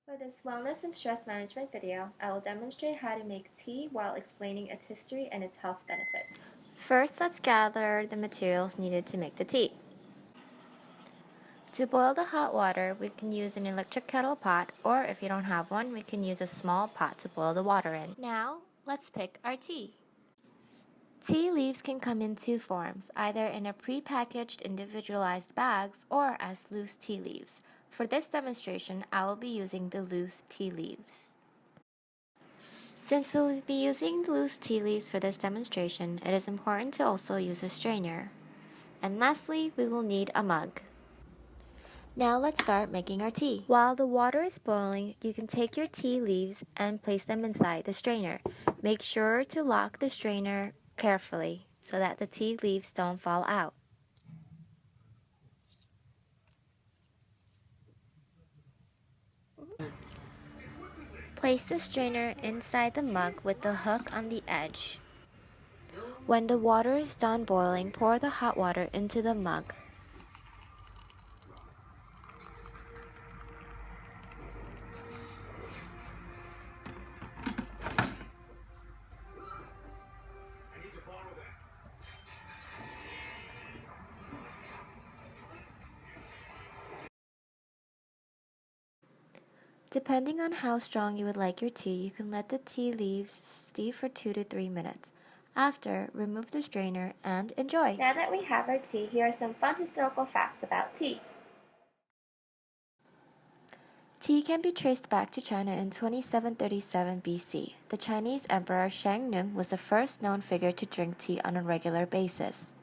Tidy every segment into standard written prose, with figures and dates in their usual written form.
For this wellness and stress management video, I will demonstrate how to make tea while explaining its history and its health benefits. First, let's gather the materials needed to make the tea. To boil the hot water, we can use an electric kettle pot, or if you don't have one, we can use a small pot to boil the water in. Now, let's pick our tea. Tea leaves can come in two forms, either in a pre-packaged individualized bags or as loose tea leaves. For this demonstration, I will be using the loose tea leaves. Since we'll be using loose tea leaves for this demonstration, it is important to also use a strainer. And lastly, we will need a mug. Now let's start making our tea. While the water is boiling, you can take your tea leaves and place them inside the strainer. Make sure to lock the strainer carefully so that the tea leaves don't fall out. Place the strainer inside the mug with the hook on the edge. When the water is done boiling, pour the hot water into the mug. Depending on how strong you would like your tea, you can let the tea leaves steep for 2 to 3 minutes. After, remove the strainer and enjoy. Now that we have our tea, here are some fun historical facts about tea. Tea can be traced back to China in 2737 BC. The Chinese Emperor Shang Nung was the first known figure to drink tea on a regular basis.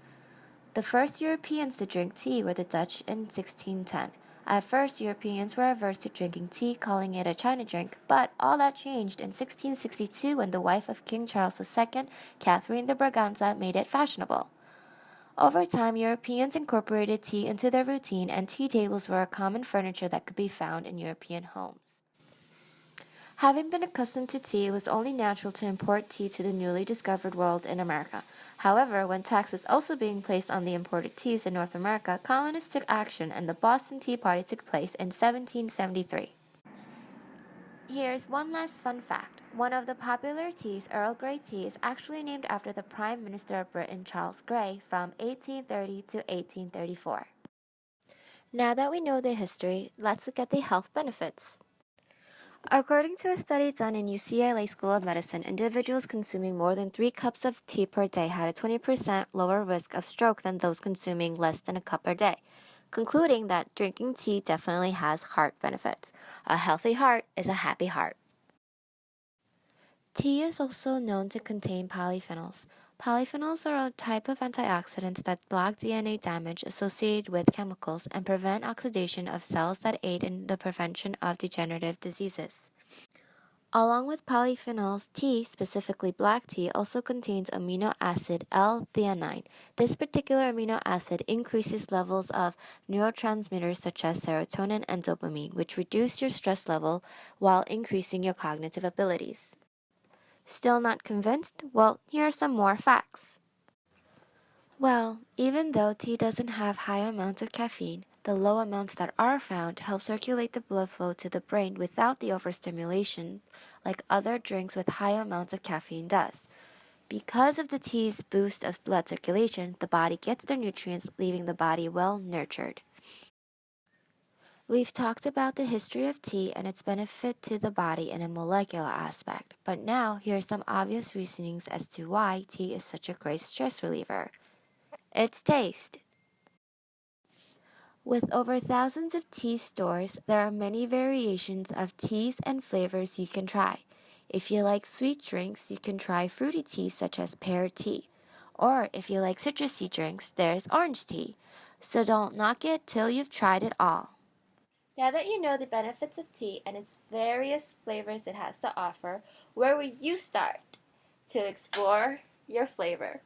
The first Europeans to drink tea were the Dutch in 1610. At first, Europeans were averse to drinking tea, calling it a China drink, but all that changed in 1662 when the wife of King Charles II, Catherine de Braganza, made it fashionable. Over time, Europeans incorporated tea into their routine, and tea tables were a common furniture that could be found in European homes. Having been accustomed to tea, it was only natural to import tea to the newly discovered world in America. However, when tax was also being placed on the imported teas in North America, colonists took action and the Boston Tea Party took place in 1773. Here's one last fun fact. One of the popular teas, Earl Grey tea, is actually named after the Prime Minister of Britain, Charles Grey, from 1830 to 1834. Now that we know the history, let's look at the health benefits. According to a study done in UCLA School of Medicine, individuals consuming more than 3 cups of tea per day had a 20% lower risk of stroke than those consuming less than a cup per day, concluding that drinking tea definitely has heart benefits. A healthy heart is a happy heart. Tea is also known to contain polyphenols. Polyphenols are a type of antioxidants that block DNA damage associated with chemicals and prevent oxidation of cells that aid in the prevention of degenerative diseases. Along with polyphenols, tea, specifically black tea, also contains amino acid L-theanine. This particular amino acid increases levels of neurotransmitters such as serotonin and dopamine, which reduce your stress level while increasing your cognitive abilities. Still not convinced? Well, here are some more facts. Well, even though tea doesn't have high amounts of caffeine, the low amounts that are found help circulate the blood flow to the brain without the overstimulation like other drinks with high amounts of caffeine does. Because of the tea's boost of blood circulation, the body gets their nutrients, leaving the body well nurtured. We've talked about the history of tea and its benefit to the body in a molecular aspect, but now here are some obvious reasonings as to why tea is such a great stress reliever. Its taste. With over thousands of tea stores, there are many variations of teas and flavors you can try. If you like sweet drinks, you can try fruity tea such as pear tea. Or if you like citrusy drinks, there's orange tea. So don't knock it till you've tried it all. Now that you know the benefits of tea and its various flavors it has to offer, where will you start to explore your flavor?